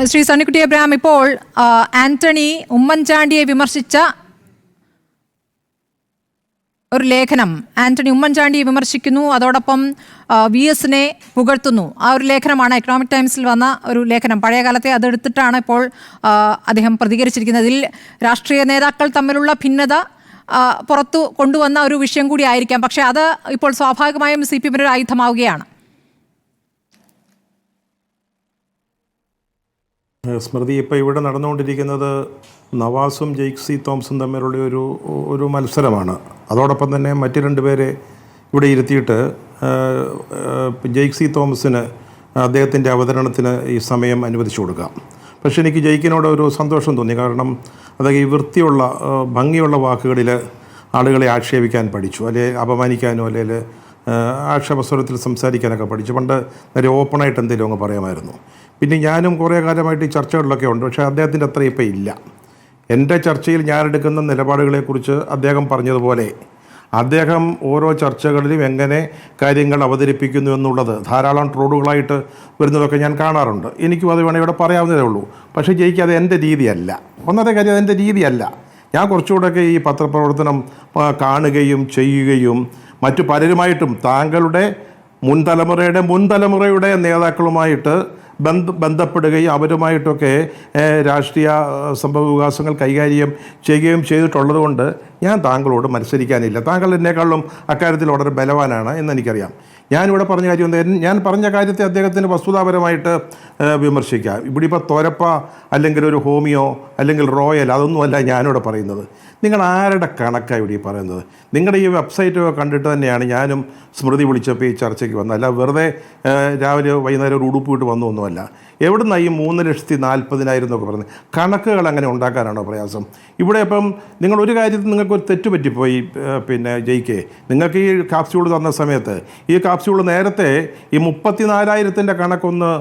Shri Sunnykutty Abraham, ഇപ്പോൾ ആന്റണി ഉമ്മൻചാണ്ടിയെ വിമർശിച്ച ഒരു ലേഖനം, ആന്റണി ഉമ്മൻചാണ്ടിയെ വിമർശിക്കുന്നു, അതോടൊപ്പം VS-നെ പുകഴ്ത്തുന്നു. ആ ഒരു ലേഖനമാണ് എക്കണോമിക് ടൈംസിൽ വന്ന ഒരു ലേഖനം. പഴയകാലത്തെ അതെടുത്തിട്ടാണ് ഇപ്പോൾ അദ്ദേഹം പ്രതികരിച്ചിരിക്കുന്നത്. ഇതിൽ രാഷ്ട്രീയ നേതാക്കൾ തമ്മിലുള്ള ഭിന്നത പുറത്തു കൊണ്ടുവന്ന ഒരു വിഷയം കൂടി ആയിരിക്കാം. പക്ഷേ അത് ഇപ്പോൾ സ്വാഭാവികമായും CPM-ന്റെ ഒരു ആയുധമാവുകയാണ്. സ്മൃതി, ഇപ്പോൾ ഇവിടെ നടന്നുകൊണ്ടിരിക്കുന്നത് നവാസും ജെയ്സി തോമസും തമ്മിലുള്ള ഒരു മത്സരമാണ്. അതോടൊപ്പം തന്നെ മറ്റ് രണ്ടുപേരെ ഇവിടെ ഇരുത്തിയിട്ട് ജെയ്സി തോമസിന് അദ്ദേഹത്തിൻ്റെ അവതരണത്തിന് ഈ സമയം അനുവദിച്ചു കൊടുക്കാം. പക്ഷേ എനിക്ക് ജെയ്ക്കിനോട് ഒരു സന്തോഷം തോന്നി. കാരണം അതൊക്കെ ഈ വൃത്തിയുള്ള ഭംഗിയുള്ള വാക്കുകളിൽ ആളുകളെ ആക്ഷേപിക്കാൻ പഠിച്ചു, അല്ലെങ്കിൽ അപമാനിക്കാനോ അല്ലെങ്കിൽ ആക്ഷേപസ്വരത്തിൽ സംസാരിക്കാനൊക്കെ പഠിച്ചു. പണ്ട് നേരെ ഓപ്പണായിട്ട് എന്തെങ്കിലും അങ്ങ് പറയാമായിരുന്നു. പിന്നെ ഞാനും കുറേ കാലമായിട്ട് ഈ ചർച്ചകളിലൊക്കെ ഉണ്ട്, പക്ഷേ അദ്ദേഹത്തിൻ്റെ അത്ര ഇപ്പം ഇല്ല. എൻ്റെ ചർച്ചയിൽ ഞാനെടുക്കുന്ന നിലപാടുകളെക്കുറിച്ച് അദ്ദേഹം പറഞ്ഞതുപോലെ അദ്ദേഹം ഓരോ ചർച്ചകളിലും എങ്ങനെ കാര്യങ്ങൾ അവതരിപ്പിക്കുന്നു എന്നുള്ളത് ധാരാളം ട്രോളുകളായിട്ട് വരുന്നതൊക്കെ ഞാൻ കാണാറുണ്ട്. എനിക്കും അത് വേണമെങ്കിൽ ഇവിടെ പറയാവുന്നതേ ഉള്ളൂ. പക്ഷേ ജയിക്ക് അത് എൻ്റെ രീതിയല്ല. ഒന്നാമത്തെ കാര്യം അതെൻ്റെ രീതിയല്ല. ഞാൻ കുറച്ചുകൂടെയൊക്കെ ഈ പത്രപ്രവർത്തനം കാണുകയും ചെയ്യുകയും മറ്റു പലരുമായിട്ടും താങ്കളുടെ മുൻതലമുറയുടെ നേതാക്കളുമായിട്ട് ബന്ധപ്പെടുകയും അവരുമായിട്ടൊക്കെ രാഷ്ട്രീയ സംഭവ വികാസങ്ങൾ കൈകാര്യം ചെയ്യുകയും ചെയ്തിട്ടുള്ളത് കൊണ്ട് ഞാൻ താങ്കളോട് മത്സരിക്കാനില്ല. താങ്കൾ എന്നെക്കാളും അക്കാര്യത്തിൽ വളരെ ബലവാനാണ് എന്നെനിക്കറിയാം. ഞാനിവിടെ പറഞ്ഞ കാര്യം, ഞാൻ പറഞ്ഞ കാര്യത്തെ അദ്ദേഹത്തിന് വസ്തുതാപരമായിട്ട് വിമർശിക്കാം. ഇവിടെ ഇപ്പോൾ തോരപ്പ അല്ലെങ്കിൽ ഒരു ഹോമിയോ അല്ലെങ്കിൽ റോയൽ അതൊന്നുമല്ല ഞാനിവിടെ പറയുന്നത്. നിങ്ങൾ ആരുടെ കണക്കാണ് ഇവിടെ പറയുന്നത്? നിങ്ങളുടെ ഈ വെബ്സൈറ്റൊക്കെ കണ്ടിട്ട് തന്നെയാണ് ഞാനും സ്മൃതി വിളിച്ചപ്പോൾ ഈ ചർച്ചയ്ക്ക് വന്നത്. അല്ല വെറുതെ രാവിലെ വൈകുന്നേരം ഒരു ഉടുപ്പ് ഇട്ട് വന്നൊന്നുമല്ല. എവിടുന്ന ഈ 3,40,000 എന്നൊക്കെ പറഞ്ഞത്? കണക്കുകൾ അങ്ങനെ ഉണ്ടാക്കാനാണോ പ്രയാസം? ഇവിടെ ഇപ്പം നിങ്ങളൊരു കാര്യത്തിൽ നിങ്ങൾക്കൊരു തെറ്റ് പറ്റിപ്പോയി. പിന്നെ ജയിക്കേ, നിങ്ങൾക്ക് ഈ കാപ്സ്യൂൾ തന്ന സമയത്ത് ഈ കാപ്സ്യൂൾ നേരത്തെ ഈ 34,000 കണക്കൊന്ന്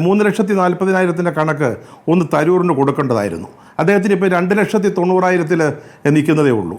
3,40,000 കണക്ക് ഒന്ന് തരൂറിന് കൊടുക്കേണ്ടതായിരുന്നു. അദ്ദേഹത്തിന് ഇപ്പോൾ 2,90,000 നിൽക്കുന്നതേ ഉള്ളൂ.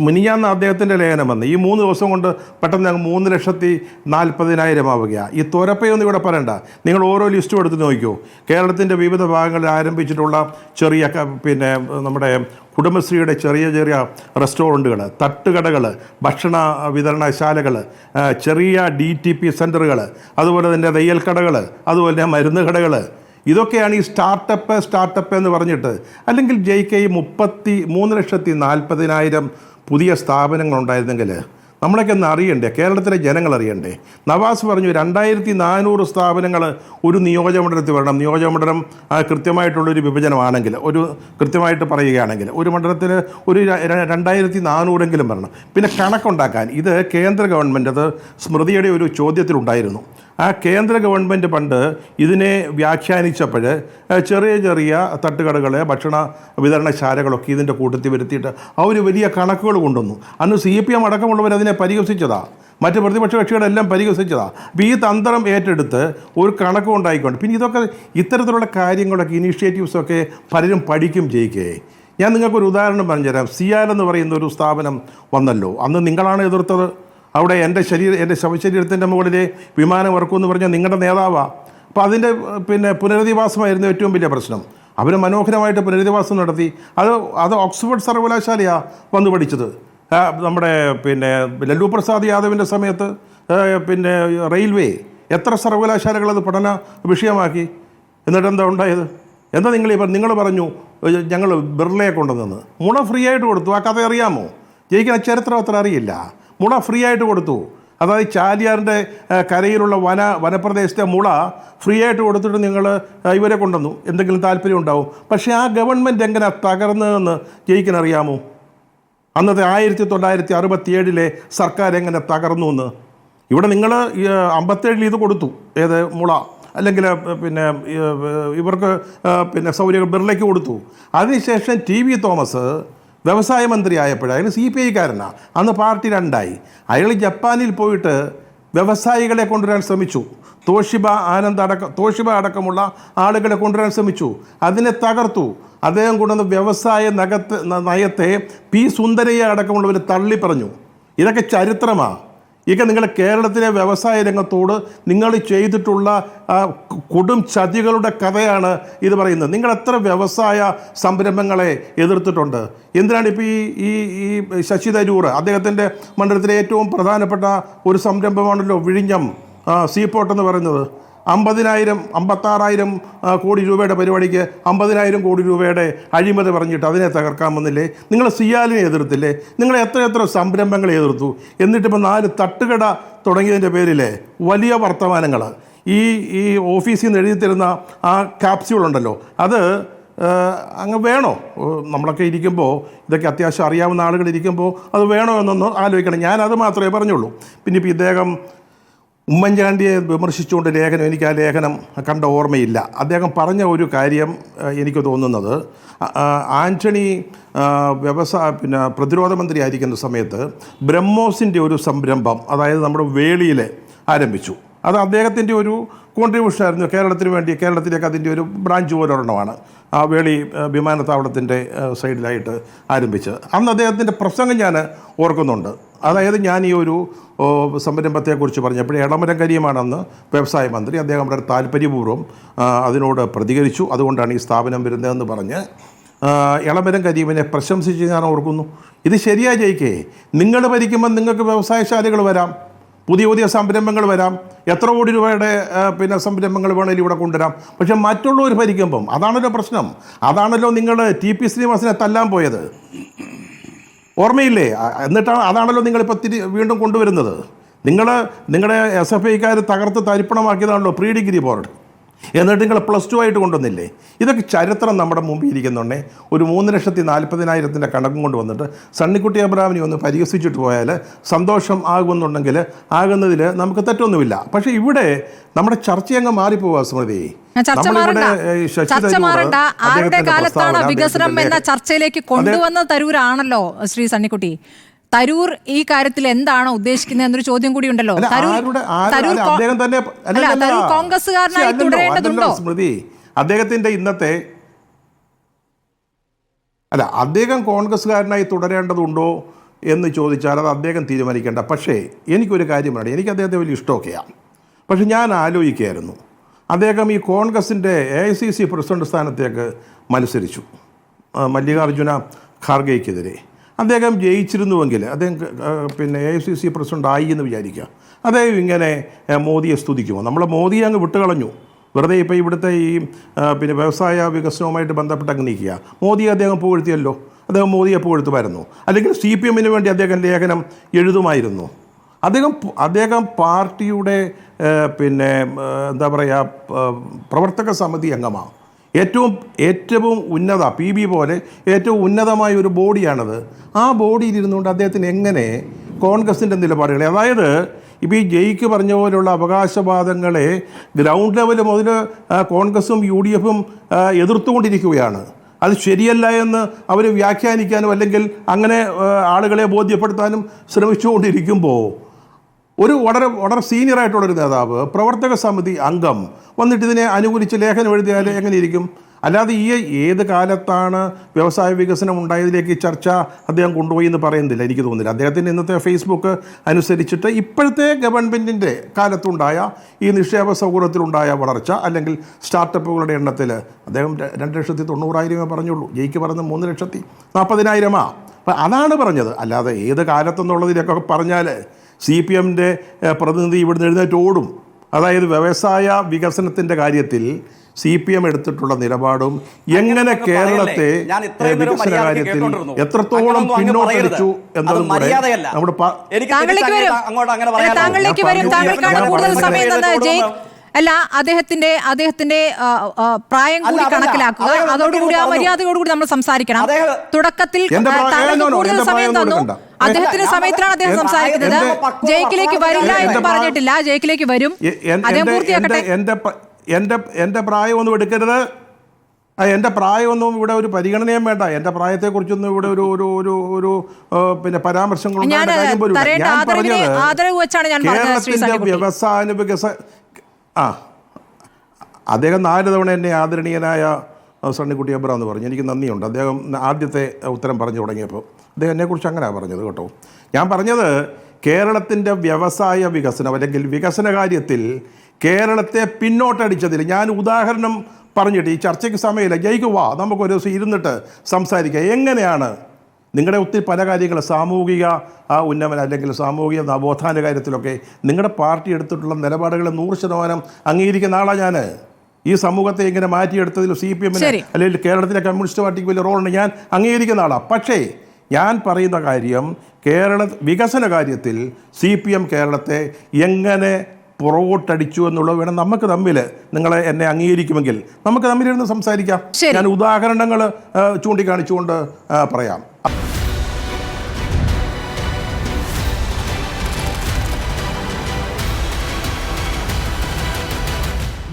മിനിഞ്ഞാന്ന് അദ്ദേഹത്തിൻ്റെ ലേഖനം വന്ന് ഈ 3 ദിവസം കൊണ്ട് പെട്ടെന്ന് 3,40,000 ആവുകയാണ്. ഈ തുരപ്പയൊന്നും ഇവിടെ പറയണ്ട. നിങ്ങൾ ഓരോ ലിസ്റ്റും എടുത്ത് നോക്കിയോ. കേരളത്തിൻ്റെ വിവിധ ഭാഗങ്ങളിൽ ആരംഭിച്ചിട്ടുള്ള ചെറിയ പിന്നെ നമ്മുടെ കുടുംബശ്രീയുടെ ചെറിയ ചെറിയ റെസ്റ്റോറൻറ്റുകൾ, തട്ടുകടകൾ, ഭക്ഷണ വിതരണശാലകൾ, ചെറിയ DTP സെൻറ്ററുകൾ, അതുപോലെ തന്നെ തയ്യൽ കടകൾ, അതുപോലെ തന്നെ മരുന്ന് കടകൾ, ഇതൊക്കെയാണ് ഈ സ്റ്റാർട്ടപ്പ് എന്ന് പറഞ്ഞിട്ട്. അല്ലെങ്കിൽ JK 3,40,000 പുതിയ സ്ഥാപനങ്ങൾ ഉണ്ടായിരുന്നെങ്കിൽ നമ്മളൊക്കെ ഒന്ന് അറിയണ്ടേ? കേരളത്തിലെ ജനങ്ങൾ അറിയണ്ടേ? നവാസ് പറഞ്ഞു 2,400 സ്ഥാപനങ്ങൾ ഒരു നിയോജകമണ്ഡലത്തിൽ വരണം. നിയോജകമണ്ഡലം കൃത്യമായിട്ടുള്ളൊരു വിഭജനമാണെങ്കിൽ, ഒരു കൃത്യമായിട്ട് പറയുകയാണെങ്കിൽ ഒരു മണ്ഡലത്തിൽ ഒരു 2,400 വരണം. പിന്നെ കണക്കുണ്ടാക്കാൻ ഇത് കേന്ദ്ര ഗവൺമെൻറ്, അത് സ്മൃതിയുടെ ഒരു ചോദ്യത്തിലുണ്ടായിരുന്നു. ആ കേന്ദ്ര ഗവൺമെൻറ് പണ്ട് ഇതിനെ വ്യാഖ്യാനിച്ചപ്പോൾ ചെറിയ ചെറിയ തട്ടുകടകളെ, ഭക്ഷണ വിതരണശാലകളൊക്കെ ഇതിൻ്റെ കൂട്ടത്തിൽ വരുത്തിയിട്ട് അവർ വലിയ കണക്കുകൾ കൊണ്ടുവന്നു. അന്ന് CPM അടക്കമുള്ളവർ അതിനെ പരിഹസിച്ചതാണ്, മറ്റ് പ്രതിപക്ഷ കക്ഷികളെല്ലാം പരിഹസിച്ചതാണ്. അപ്പോൾ ഈ തന്ത്രം ഏറ്റെടുത്ത് ഒരു കണക്ക് ഉണ്ടായിക്കൊണ്ട് പിന്നെ ഇതൊക്കെ ഇത്തരത്തിലുള്ള കാര്യങ്ങളൊക്കെ ഇനീഷ്യേറ്റീവ്സൊക്കെ പലരും പഠിക്കും ജയിക്കേ. ഞാൻ നിങ്ങൾക്കൊരു ഉദാഹരണം പറഞ്ഞുതരാം. സിയാൽ എന്ന് പറയുന്ന ഒരു സ്ഥാപനം വന്നല്ലോ, അന്ന് നിങ്ങളാണ് എതിർത്തത്. അവിടെ എൻ്റെ ശവശരീരത്തിൻ്റെ മുകളിൽ വിമാനം ഇറക്കുമെന്ന് പറഞ്ഞാൽ നിങ്ങളുടെ നേതാവാണ്. അപ്പോൾ അതിൻ്റെ പിന്നെ പുനരധിവാസമായിരുന്നു ഏറ്റവും വലിയ പ്രശ്നം. അവർ മനോഹരമായിട്ട് പുനരധിവാസം നടത്തി. അത് ഓക്സ്ഫോർഡ് സർവകലാശാലയാണ് വന്ന് പഠിച്ചത്. നമ്മുടെ പിന്നെ ലല്ലു പ്രസാദ് യാദവിൻ്റെ സമയത്ത് പിന്നെ റെയിൽവേ എത്ര സർവകലാശാലകളത് പഠന വിഷയമാക്കി. എന്നിട്ട് എന്താ ഉണ്ടായത്? എന്താ നിങ്ങൾ പറഞ്ഞു ഞങ്ങൾ ബിർളയെ കൊണ്ടുവന്നത് മുള ഫ്രീ ആയിട്ട് കൊടുത്തു. ആ കഥ അറിയാമോ? ജയിക്കുന്ന ചരിത്രം അത്ര അറിയില്ല. മുള ഫ്രീ ആയിട്ട് കൊടുത്തു. അതായത് ചാലിയാറിൻ്റെ കരയിലുള്ള വനപ്രദേശത്തെ മുള ഫ്രീ ആയിട്ട് കൊടുത്തിട്ട് നിങ്ങൾ ഇവരെ കൊണ്ടുവന്നു. എന്തെങ്കിലും താല്പര്യം ഉണ്ടാവും. പക്ഷേ ആ ഗവൺമെൻറ് എങ്ങനെ തകർന്നതെന്ന് ജയിക്കാനറിയാമോ? അന്നത്തെ 1967 സർക്കാർ എങ്ങനെ തകർന്നു എന്ന്. ഇവിടെ നിങ്ങൾ 57 ഇത് കൊടുത്തു, ഏത് മുള, അല്ലെങ്കിൽ പിന്നെ ഇവർക്ക് പിന്നെ സൗകര്യം ബിർളയ്ക്ക് കൊടുത്തു. അതിനുശേഷം TV തോമസ് വ്യവസായ മന്ത്രി ആയപ്പോഴാണ്, അയാൾ CPI-കാരനാണ്. അന്ന് പാർട്ടി രണ്ടായി. അയാൾ ജപ്പാനിൽ പോയിട്ട് വ്യവസായികളെ കൊണ്ടുവരാൻ ശ്രമിച്ചു. തോഷിബ അടക്കമുള്ള ആളുകളെ കൊണ്ടുവരാൻ ശ്രമിച്ചു. അതിനെ തകർത്തു. അദ്ദേഹം കൊണ്ടുവന്ന വ്യവസായ നയത്തെ P. സുന്ദരയ്യ അടക്കമുള്ളവർ തള്ളി പറഞ്ഞു. ഇതൊക്കെ ചരിത്രമാണ്. ഇതൊക്കെ നിങ്ങൾ കേരളത്തിലെ വ്യവസായ രംഗത്തോട് നിങ്ങൾ ചെയ്തിട്ടുള്ള കൊടും ചതികളുടെ കഥയാണ് ഇത് പറയുന്നത്. നിങ്ങൾ എത്ര വ്യവസായ സംരംഭങ്ങളെ എതിർത്തിട്ടുണ്ട്? എന്തിനാണ് ഇപ്പോൾ ഈ ശശി തരൂർ അദ്ദേഹത്തിൻ്റെ മണ്ഡലത്തിലെ ഏറ്റവും പ്രധാനപ്പെട്ട ഒരു സംരംഭമാണല്ലോ വിഴിഞ്ഞം സീപോർട്ട് എന്ന് പറയുന്നത്. 56,000 കോടി രൂപയുടെ പരിപാടിക്ക് 50,000 കോടി രൂപയുടെ അഴിമതി പറഞ്ഞിട്ട് അതിനെ തകർക്കാൻ വന്നില്ലേ? നിങ്ങൾ സിയാലിനെ എതിർത്തില്ലേ? നിങ്ങൾ എത്ര സംരംഭങ്ങളെ എതിർത്തു? എന്നിട്ടിപ്പോൾ 4 തട്ടുകട തുടങ്ങിയതിൻ്റെ പേരിലെ വലിയ വർത്തമാനങ്ങൾ ഈ ഓഫീസിൽ നിന്ന് എഴുതി തരുന്ന ആ ക്യാപ്സ്യൂളുണ്ടല്ലോ, അത് അങ്ങ് വേണോ? നമ്മളൊക്കെ ഇരിക്കുമ്പോൾ, ഇതൊക്കെ അത്യാവശ്യം അറിയാവുന്ന ആളുകൾ ഇരിക്കുമ്പോൾ അത് വേണോ എന്നൊന്ന് ആലോചിക്കണം. ഞാനത് മാത്രമേ പറഞ്ഞുള്ളൂ. പിന്നെ ഇപ്പോൾ ഇദ്ദേഹം ഉമ്മൻചാണ്ടിയെ വിമർശിച്ചുകൊണ്ട് ലേഖനം, എനിക്ക് ആ ലേഖനം കണ്ട ഓർമ്മയില്ല. അദ്ദേഹം പറഞ്ഞ ഒരു കാര്യം എനിക്ക് തോന്നുന്നത്, ആന്റണി പ്രതിരോധ മന്ത്രി ആയിരിക്കുന്ന സമയത്ത് ബ്രഹ്മോസിൻ്റെ ഒരു സംരംഭം, അതായത് നമ്മുടെ വേളിയിൽ ആരംഭിച്ചു. അത് അദ്ദേഹത്തിൻ്റെ ഒരു കോൺട്രിബ്യൂഷനായിരുന്നു കേരളത്തിന് വേണ്ടി. കേരളത്തിലേക്ക് അതിൻ്റെ ഒരു ബ്രാഞ്ച് പോലൊരെണ്ണമാണ് ആ വേളി വിമാനത്താവളത്തിൻ്റെ സൈഡിലായിട്ട് ആരംഭിച്ചത്. അന്ന് അദ്ദേഹത്തിൻ്റെ പ്രസംഗം ഞാൻ ഓർക്കുന്നുണ്ട്. അതായത് ഞാൻ ഈ ഒരു സംരംഭത്തെക്കുറിച്ച് പറഞ്ഞപ്പോൾ എളമരം കരീമാണെന്ന് വ്യവസായ മന്ത്രി, അദ്ദേഹം വളരെ താല്പര്യപൂർവ്വം അതിനോട് പ്രതികരിച്ചു. അതുകൊണ്ടാണ് ഈ സ്ഥാപനം വരുന്നതെന്ന് പറഞ്ഞ് എളമരം കരീമിനെ പ്രശംസിച്ച് ഞാൻ ഓർക്കുന്നു. ഇത് ശരിയാ ജയിക്കേ? നിങ്ങൾ ഭരിക്കുമ്പോൾ നിങ്ങൾക്ക് വ്യവസായശാലകൾ വരാം, പുതിയ സംരംഭങ്ങൾ വരാം, എത്ര കോടി രൂപയുടെ സംരംഭങ്ങൾ വേണമെങ്കിലും ഇവിടെ കൊണ്ടുവരാം. പക്ഷെ മറ്റുള്ളവർ ഭരിക്കുമ്പം അതാണല്ലോ പ്രശ്നം. അതാണല്ലോ നിങ്ങൾ TP ശ്രീനിവാസനെ തല്ലാൻ പോയത്, ഓർമ്മയില്ലേ? എന്നിട്ടാണ് അതാണല്ലോ നിങ്ങളിപ്പോൾ വീണ്ടും കൊണ്ടുവരുന്നത്. നിങ്ങളുടെ SFIക്കാർ തകർത്ത് തരിപ്പണമാക്കിയതാണല്ലോ പ്രീ ഡിഗ്രി ബോർഡ്. എന്നിട്ട് നിങ്ങൾ +2 ആയിട്ട് കൊണ്ടുവന്നില്ലേ? ഇതൊക്കെ ചരിത്രം നമ്മുടെ മുമ്പിൽ ഇരിക്കുന്നുണ്ടേ. ഒരു 3,40,000 കണക്കും കൊണ്ട് വന്നിട്ട് സണ്ണിക്കുട്ടി അബ്രഹാമിനെ ഒന്ന് പരിഹസിച്ചിട്ട് പോയാൽ സന്തോഷം ആകുമെന്നുണ്ടെങ്കിൽ ആകുന്നതിൽ നമുക്ക് തെറ്റൊന്നുമില്ല. പക്ഷേ ഇവിടെ നമ്മുടെ ചർച്ചയങ്ങ് മാറിപ്പോവാ സ്മൃതി. ആരുടെ കാലത്താണ് വികസനം എന്ന ചർച്ചയിലേക്ക് കൊണ്ടുവന്ന തരൂരാണല്ലോ ശ്രീ സണ്ണിക്കുട്ടി. തരൂർ ഈ കാര്യത്തിൽ എന്താണ് ഉദ്ദേശിക്കുന്നത് എന്നൊരു ചോദ്യം കൂടി ഉണ്ടല്ലോ. തരൂർ കോൺഗ്രസ്സുകാരനായി തുടരേണ്ടതുണ്ടോ സ്മൃതി? അദ്ദേഹത്തിന്റെ ഇന്നത്തെ അദ്ദേഹം കോൺഗ്രസ്സുകാരനായി തുടരേണ്ടതുണ്ടോ എന്ന് ചോദിച്ചാൽ അത് അദ്ദേഹം തീരുമാനിക്കേണ്ട. പക്ഷേ എനിക്കൊരു കാര്യം പറയണം, എനിക്ക് അദ്ദേഹത്തെ വലിയ ഇഷ്ടമൊക്കെയാണ്. പക്ഷെ ഞാൻ ആലോചിക്കുകയായിരുന്നു, അദ്ദേഹം ഈ കോൺഗ്രസിൻ്റെ AICC പ്രസിഡന്റ് സ്ഥാനത്തേക്ക് മത്സരിച്ചു മല്ലികാർജുന ഖാർഗെയ്ക്കെതിരെ. അദ്ദേഹം ജയിച്ചിരുന്നുവെങ്കിൽ അദ്ദേഹം AICC പ്രസിഡന്റ് ആയി എന്ന് വിചാരിക്കുക. അദ്ദേഹം ഇങ്ങനെ മോദിയെ സ്തുതിക്കുമോ? നമ്മൾ മോദിയെ അങ്ങ് വിട്ടുകളഞ്ഞു, വെറുതെ ഇപ്പോൾ ഇവിടുത്തെ ഈ വ്യവസായ വികസനവുമായിട്ട് ബന്ധപ്പെട്ട് അങ്ങ് നീക്കുക. മോദിയെ അദ്ദേഹം പുകഴ്ത്തിയല്ലോ, അദ്ദേഹം മോദിയെ പുകഴ്ത്തുമായിരുന്നു. അല്ലെങ്കിൽ CPM-ന് വേണ്ടി അദ്ദേഹം ലേഖനം എഴുതുമായിരുന്നു. അദ്ദേഹം പാർട്ടിയുടെ എന്താ പറയുക പ്രവർത്തക സമിതി അംഗമാണ്. ഏറ്റവും ഉന്നത PB പോലെ ഏറ്റവും ഉന്നതമായ ഒരു ബോഡിയാണത്. ആ ബോഡിയിൽ ഇരുന്നുകൊണ്ട് അദ്ദേഹത്തിന് എങ്ങനെ കോൺഗ്രസിൻ്റെ നിലപാടുകളെ, അതായത് ഇപ്പോൾ ഈ ജയിക്ക് പറഞ്ഞ പോലെയുള്ള അവകാശവാദങ്ങളെ ഗ്രൗണ്ട് ലെവൽ മുതൽ കോൺഗ്രസും UDF-ഉം എതിർത്തുകൊണ്ടിരിക്കുകയാണ്. അത് ശരിയല്ല എന്ന് അവർ വ്യാഖ്യാനിക്കാനും അല്ലെങ്കിൽ അങ്ങനെ ആളുകളെ ബോധ്യപ്പെടുത്താനും ശ്രമിച്ചുകൊണ്ടിരിക്കുമ്പോൾ വളരെ സീനിയറായിട്ടുള്ളൊരു നേതാവ്, പ്രവർത്തക സമിതി അംഗം വന്നിട്ട് ഇതിനെ അനുകൂലിച്ച് ലേഖനം എഴുതിയാൽ എങ്ങനെയിരിക്കും? അല്ലാതെ ഏത് കാലത്താണ് വ്യവസായ വികസനം ഉണ്ടായതിലേക്ക് ചർച്ച അദ്ദേഹം കൊണ്ടുപോയി എന്ന് പറയുന്നില്ല, എനിക്ക് തോന്നുന്നില്ല. അദ്ദേഹത്തിൻ്റെ ഇന്നത്തെ ഫേസ്ബുക്ക് അനുസരിച്ചിട്ട് ഇപ്പോഴത്തെ ഗവൺമെൻറ്റിൻ്റെ കാലത്തുണ്ടായ ഈ നിക്ഷേപ സൗകര്യത്തിലുണ്ടായ വളർച്ച അല്ലെങ്കിൽ സ്റ്റാർട്ടപ്പുകളുടെ എണ്ണത്തിൽ അദ്ദേഹം 2,90,000 പറഞ്ഞുള്ളൂ. ജയിക്ക് പറഞ്ഞത് 3,40,000. അപ്പം അതാണ് പറഞ്ഞത്. അല്ലാതെ ഏത് കാലത്തെന്നുള്ളതിലൊക്കെ പറഞ്ഞാൽ CPM-ൻ്റെ പ്രതിനിധി ഇവിടുന്ന് എഴുന്നേറ്റ് ഓടും. അതായത് വ്യവസായ വികസനത്തിൻ്റെ കാര്യത്തിൽ CPM എടുത്തിട്ടുള്ള നിലപാടും എങ്ങനെ കേരളത്തെ വികസന കാര്യത്തിൽ എത്രത്തോളം പിന്നോട്ടടിച്ചു എന്നതും കൂടെ നമ്മുടെ അല്ല, അദ്ദേഹത്തിന്റെ പ്രായം കൂടി കണക്കിലാക്കുക. അതോടുകൂടി ആ മര്യാദയോടുകൂടി നമ്മൾ സംസാരിക്കണം. തുടക്കത്തിൽ കൂടുതൽ സമയം തന്നു. അദ്ദേഹത്തിന്റെ സമയത്താണ് അദ്ദേഹം സംസാരിക്കുന്നത്. ജയിക്കിലേക്ക് വരില്ല എന്ന് പറഞ്ഞിട്ടില്ല, ജയിക്കിലേക്ക് വരും. അദ്ദേഹം പൂർത്തിയാക്കട്ടെ. എൻ്റെ പ്രായമൊന്നും എടുക്കരുത്, എൻ്റെ പ്രായമൊന്നും ഇവിടെ ഒരു പരിഗണനയും വേണ്ട. എൻ്റെ പ്രായത്തെക്കുറിച്ചൊന്നും ഇവിടെ ഒരു പരാമർശങ്ങളും കേരളത്തിൻ്റെ വ്യവസായ അദ്ദേഹം 4 തവണ എന്നെ ആദരണീയനായ സണ്ണിക്കുട്ടി അബ്രഹാം എന്ന് പറഞ്ഞു. എനിക്ക് നന്ദിയുണ്ട്. അദ്ദേഹം ആദ്യത്തെ ഉത്തരം പറഞ്ഞു തുടങ്ങിയപ്പോൾ അദ്ദേഹം എന്നെക്കുറിച്ച് അങ്ങനെയാണ് പറഞ്ഞത് കേട്ടോ. ഞാൻ പറഞ്ഞത് കേരളത്തിൻ്റെ വ്യവസായ വികസനം അല്ലെങ്കിൽ വികസന കാര്യത്തിൽ കേരളത്തെ പിന്നോട്ടടിച്ചതിൽ ഞാൻ ഉദാഹരണം പറഞ്ഞിട്ട് ഈ ചർച്ചയ്ക്ക് സമയമില്ല, ജയിക്ക് വാ നമുക്കൊരു ദിവസം ഇരുന്നിട്ട് സംസാരിക്കാം. എങ്ങനെയാണ് നിങ്ങളുടെ ഒത്തിരി പല കാര്യങ്ങൾ സാമൂഹിക ഉന്നമനം അല്ലെങ്കിൽ സാമൂഹിക നവോത്ഥാന കാര്യത്തിലൊക്കെ നിങ്ങളുടെ പാർട്ടി എടുത്തിട്ടുള്ള നിലപാടുകൾ 100% അംഗീകരിക്കുന്ന ആളാണ് ഞാൻ. ഈ സമൂഹത്തെ ഇങ്ങനെ മാറ്റിയെടുത്തതിൽ CPM അല്ലെങ്കിൽ കേരളത്തിലെ കമ്മ്യൂണിസ്റ്റ് പാർട്ടിക്ക് വലിയ റോളുണ്ട്, ഞാൻ അംഗീകരിക്കുന്ന ആളാണ്. പക്ഷേ ഞാൻ പറയുന്ന കാര്യം വികസന കാര്യത്തിൽ CPM കേരളത്തെ എങ്ങനെ പുറകോട്ടടിച്ചു എന്നുള്ളത് വേണം നമുക്ക് തമ്മിൽ, നിങ്ങളെ എന്നെ അംഗീകരിക്കുമെങ്കിൽ നമുക്ക് തമ്മിലിരുന്ന് സംസാരിക്കാം. ഞാൻ ഉദാഹരണങ്ങൾ ചൂണ്ടിക്കാണിച്ചുകൊണ്ട് പറയാം.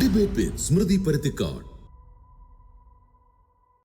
ഡിബേറ്റ് വിത്ത് സ്മൃതി പരുത്തിക്കാട്.